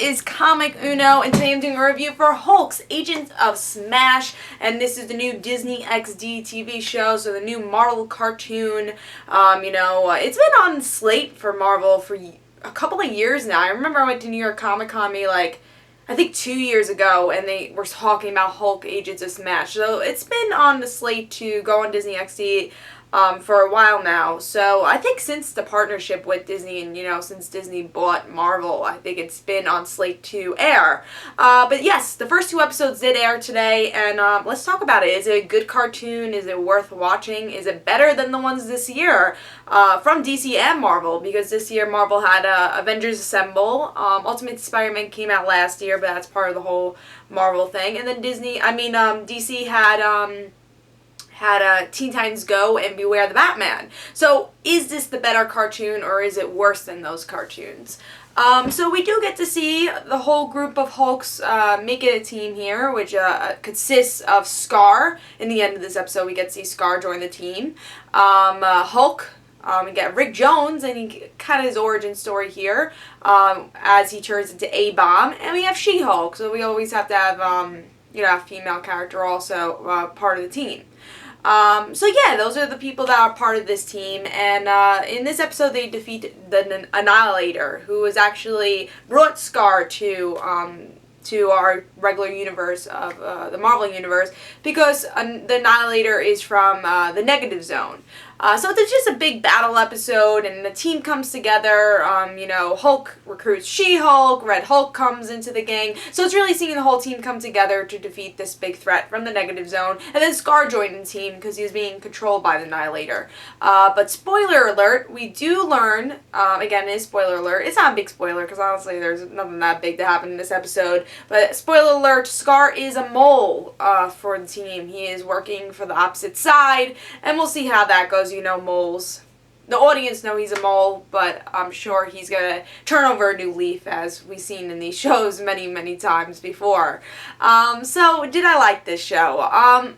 is Comic Uno, and today I'm doing a review for Hulk's Agents of S.M.A.S.H, and this is the new Disney XD TV show, so the new Marvel cartoon. It's been on slate for Marvel for a couple of years now. I remember I went to New York Comic Con I think 2 years ago, and they were talking about Hulk Agents of S.M.A.S.H. So it's been on the slate to go on Disney XD for a while now. So I think since the partnership with Disney and, since Disney bought Marvel, I think it's been on slate to air. But yes, the first 2 episodes did air today, and let's talk about it. Is it a good cartoon? Is it worth watching? Is it better than the ones this year from DC and Marvel? Because this year Marvel had Avengers Assemble. Ultimate Spider-Man came out last year, but that's part of the whole Marvel thing. And then DC had Teen Titans Go and Beware the Batman. So is this the better cartoon, or is it worse than those cartoons? So we do get to see the whole group of Hulks make it a team here, which consists of Scar. In the end of this episode, we get to see Scar join the team. Hulk. We get Rick Jones, and he kind of his origin story here as he turns into A-Bomb. And we have She-Hulk, so we always have to have a female character also part of the team. So yeah, those are the people that are part of this team, and in this episode they defeat the Annihilator, who has actually brought Scar to our regular universe of the Marvel universe, because the Annihilator is from the Negative Zone. So it's just a big battle episode, and the team comes together. Hulk recruits She-Hulk, Red Hulk comes into the gang. So it's really seeing the whole team come together to defeat this big threat from the Negative Zone. And then Scar joined the team because he was being controlled by the Annihilator. But spoiler alert, we do learn, again, it is spoiler alert. It's not a big spoiler because honestly there's nothing that big to happen in this episode. But spoiler alert, Scar is a mole for the team. He is working for the opposite side, and we'll see how that goes. Moles. The audience know he's a mole, but I'm sure he's going to turn over a new leaf, as we've seen in these shows many, many times before. So, did I like this show? I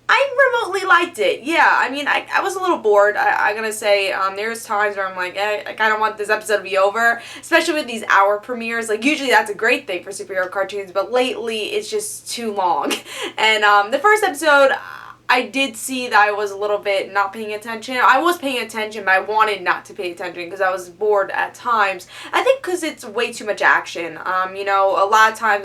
remotely liked it. Yeah, I was a little bored. I'm going to say there's times where I'm like, I kind of want this episode to be over, especially with these hour premieres. Usually that's a great thing for superhero cartoons, but lately it's just too long. And the first episode, I did see that I was a little bit not paying attention. I was paying attention, but I wanted not to pay attention because I was bored at times. I think because it's way too much action. A lot of times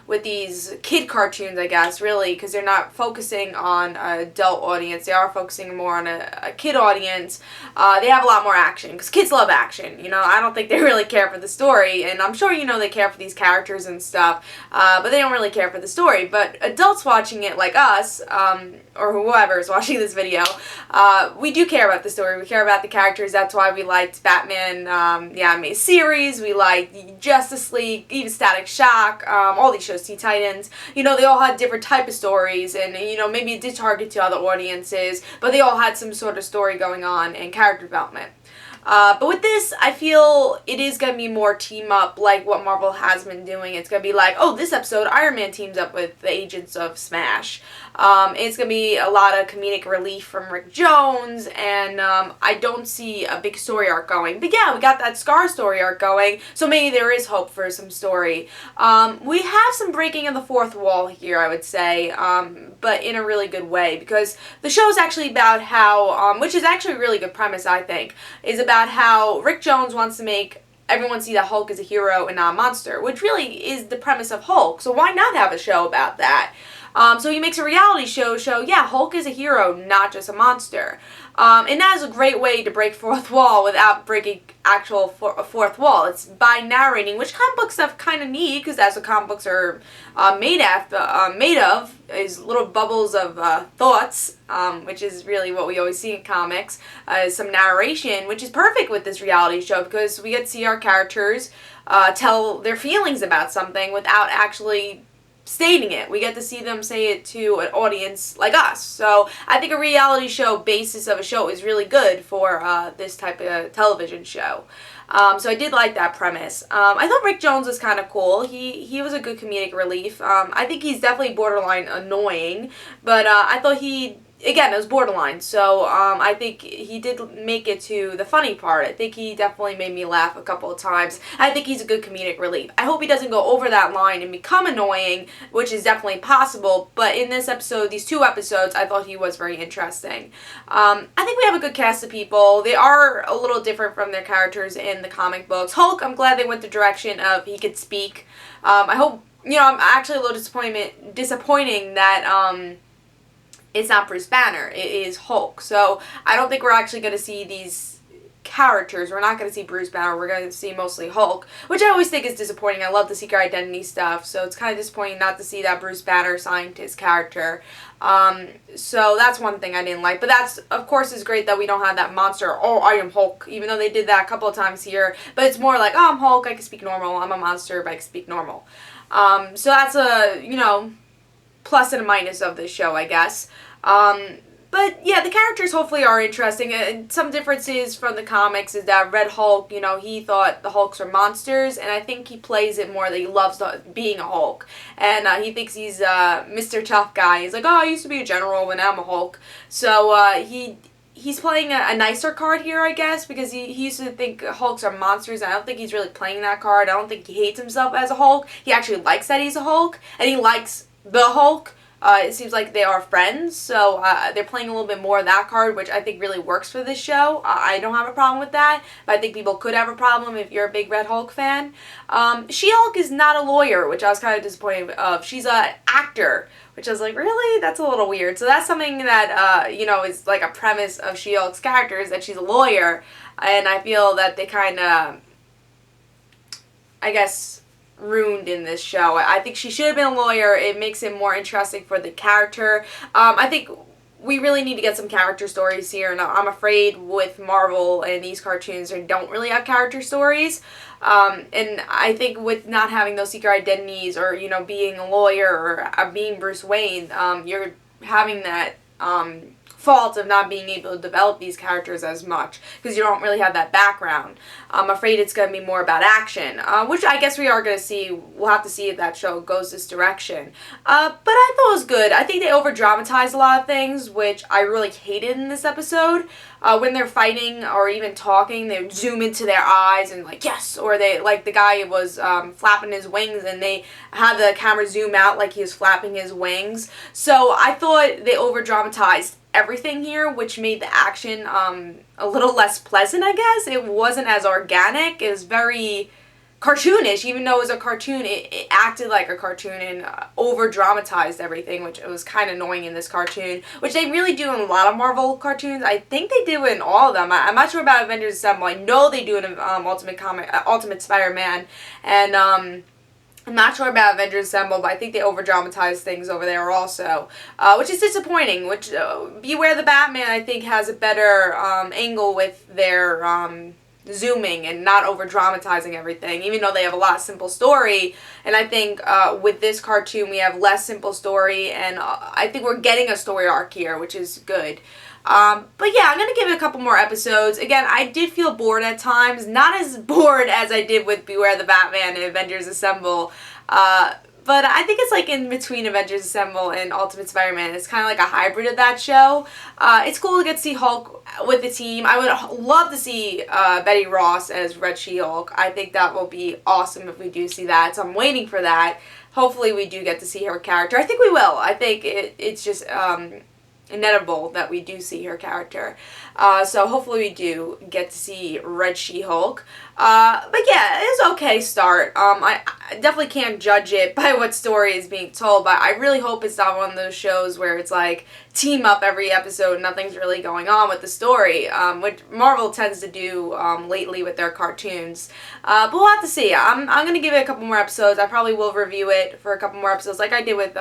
with these kid cartoons, I guess, really, because they're not focusing on an adult audience. They are focusing more on a kid audience. They have a lot more action, because kids love action. I don't think they really care for the story, and I'm sure, they care for these characters and stuff, but they don't really care for the story. But adults watching it, like us, or whoever is watching this video, we do care about the story. We care about the characters. That's why we liked Batman, the animated series. We liked Justice League, even Static Shock, all these shows. Teen Titans, they all had different type of stories, and maybe it did target to other audiences, but they all had some sort of story going on and character development. But with this, I feel it is going to be more team up like what Marvel has been doing. It's going to be like, oh, this episode Iron Man teams up with the Agents of S.M.A.S.H. It's going to be a lot of comedic relief from Rick Jones, and I don't see a big story arc going. But yeah, we got that Scar story arc going, so maybe there is hope for some story. We have some breaking of the fourth wall here, I would say, but in a really good way, because the show is actually about how, which is actually a really good premise, I think, is about how Rick Jones wants to make everyone see that Hulk is a hero and not a monster, which really is the premise of Hulk, so why not have a show about that? So he makes a reality show, yeah, Hulk is a hero, not just a monster. And that is a great way to break fourth wall without breaking actual fourth wall. It's by narrating, which comic book stuff kind of need, because that's what comic books are made of, is little bubbles of thoughts, which is really what we always see in comics, some narration, which is perfect with this reality show, because we get to see our characters tell their feelings about something without actually stating it. We get to see them say it to an audience like us. So I think a reality show basis of a show is really good for this type of television show. So I did like that premise. I thought Rick Jones was kind of cool. He was a good comedic relief. I think he's definitely borderline annoying, but I thought he again, it was borderline. So I think he did make it to the funny part. I think he definitely made me laugh a couple of times. I think he's a good comedic relief. I hope he doesn't go over that line and become annoying, which is definitely possible. But in this episode, these 2 episodes, I thought he was very interesting. I think we have a good cast of people. They are a little different from their characters in the comic books. Hulk, I'm glad they went the direction of he could speak. I hope, I'm actually a little disappointing that it's not Bruce Banner, it is Hulk. So I don't think we're actually going to see these characters. We're not going to see Bruce Banner. We're going to see mostly Hulk, which I always think is disappointing. I love the secret identity stuff, so it's kind of disappointing not to see that Bruce Banner scientist character. So that's one thing I didn't like. But that's, of course, is great that we don't have that monster, oh, I am Hulk, even though they did that a couple of times here. But it's more like, oh, I'm Hulk, I can speak normal. I'm a monster, but I can speak normal. So that's a, plus and a minus of this show, I guess. But yeah, the characters hopefully are interesting. And some differences from the comics is that Red Hulk, he thought the Hulks are monsters, and I think he plays it more that he loves being a Hulk. And he thinks he's Mr. Tough Guy. He's like, oh, I used to be a general, but now I'm a Hulk. So he's playing a nicer card here, I guess, because he used to think Hulks are monsters, and I don't think he's really playing that card. I don't think he hates himself as a Hulk. He actually likes that he's a Hulk, and he likes the Hulk. It seems like they are friends, so they're playing a little bit more of that card, which I think really works for this show. I don't have a problem with that, but I think people could have a problem if you're a big Red Hulk fan. She-Hulk is not a lawyer, which I was kind of disappointed of. She's an actor, which I was like, really? That's a little weird. So that's something that, is like a premise of She-Hulk's character, is that she's a lawyer, and I feel that they kind of, I guess, ruined in this show. I think she should have been a lawyer. It makes it more interesting for the character. I think we really need to get some character stories here, and I'm afraid with Marvel and these cartoons, they don't really have character stories. And I think with not having those secret identities, or, being a lawyer, or being Bruce Wayne, you're having that fault of not being able to develop these characters as much, because you don't really have that background. I'm afraid it's going to be more about action, which I guess we are going to see. We'll have to see if that show goes this direction. But I thought it was good. I think they over-dramatized a lot of things, which I really hated in this episode. When they're fighting or even talking, they would zoom into their eyes and like, yes, or they, like the guy was flapping his wings, and they had the camera zoom out like he was flapping his wings. So I thought they over-dramatized everything here, which made the action a little less pleasant, I guess. It wasn't as organic. It was very cartoonish. Even though it was a cartoon, it acted like a cartoon and over-dramatized everything, which it was kind of annoying in this cartoon, which they really do in a lot of Marvel cartoons. I think they do it in all of them. I'm not sure about Avengers Assemble. I know they do it in Ultimate Spider-Man, and I'm not sure about Avengers Assemble, but I think they over-dramatize things over there also, which is disappointing, which Beware the Batman, I think, has a better angle with their zooming and not over-dramatizing everything, even though they have a lot of simple story. And I think with this cartoon, we have less simple story, and I think we're getting a story arc here, which is good. But yeah, I'm going to give it a couple more episodes. Again, I did feel bored at times. Not as bored as I did with Beware the Batman and Avengers Assemble. But I think it's like in between Avengers Assemble and Ultimate Spider-Man. It's kind of like a hybrid of that show. It's cool to get to see Hulk with the team. I would love to see Betty Ross as Red She-Hulk. I think that will be awesome if we do see that. So I'm waiting for that. Hopefully we do get to see her character. I think we will. I think it's just inevitable that we do see her character. So hopefully we do get to see Red She-Hulk. But yeah, it's an okay start. I definitely can't judge it by what story is being told, but I really hope it's not one of those shows where it's like team up every episode, nothing's really going on with the story, which Marvel tends to do lately with their cartoons. But we'll have to see. I'm going to give it a couple more episodes. I probably will review it for a couple more episodes like I did with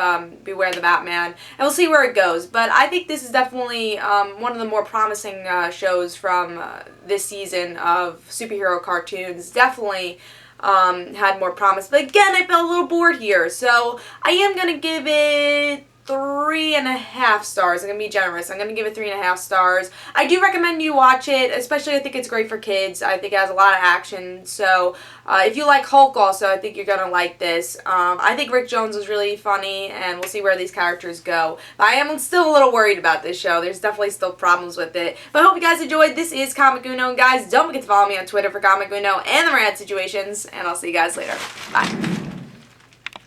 Beware the Batman, and we'll see where it goes. But I think this is definitely one of the more promising shows from this season of superhero cartoons. Definitely had more promise. But again, I felt a little bored here. So I am going to give it 3.5 stars. I'm going to be generous. I'm going to give it 3.5 stars. I do recommend you watch it, especially I think it's great for kids. I think it has a lot of action. So if you like Hulk also, I think you're going to like this. I think Rick Jones was really funny, and we'll see where these characters go. But I am still a little worried about this show. There's definitely still problems with it. But I hope you guys enjoyed. This is Comic Uno. And guys, don't forget to follow me on Twitter for Comic Uno and the Rad Situations. And I'll see you guys later. Bye.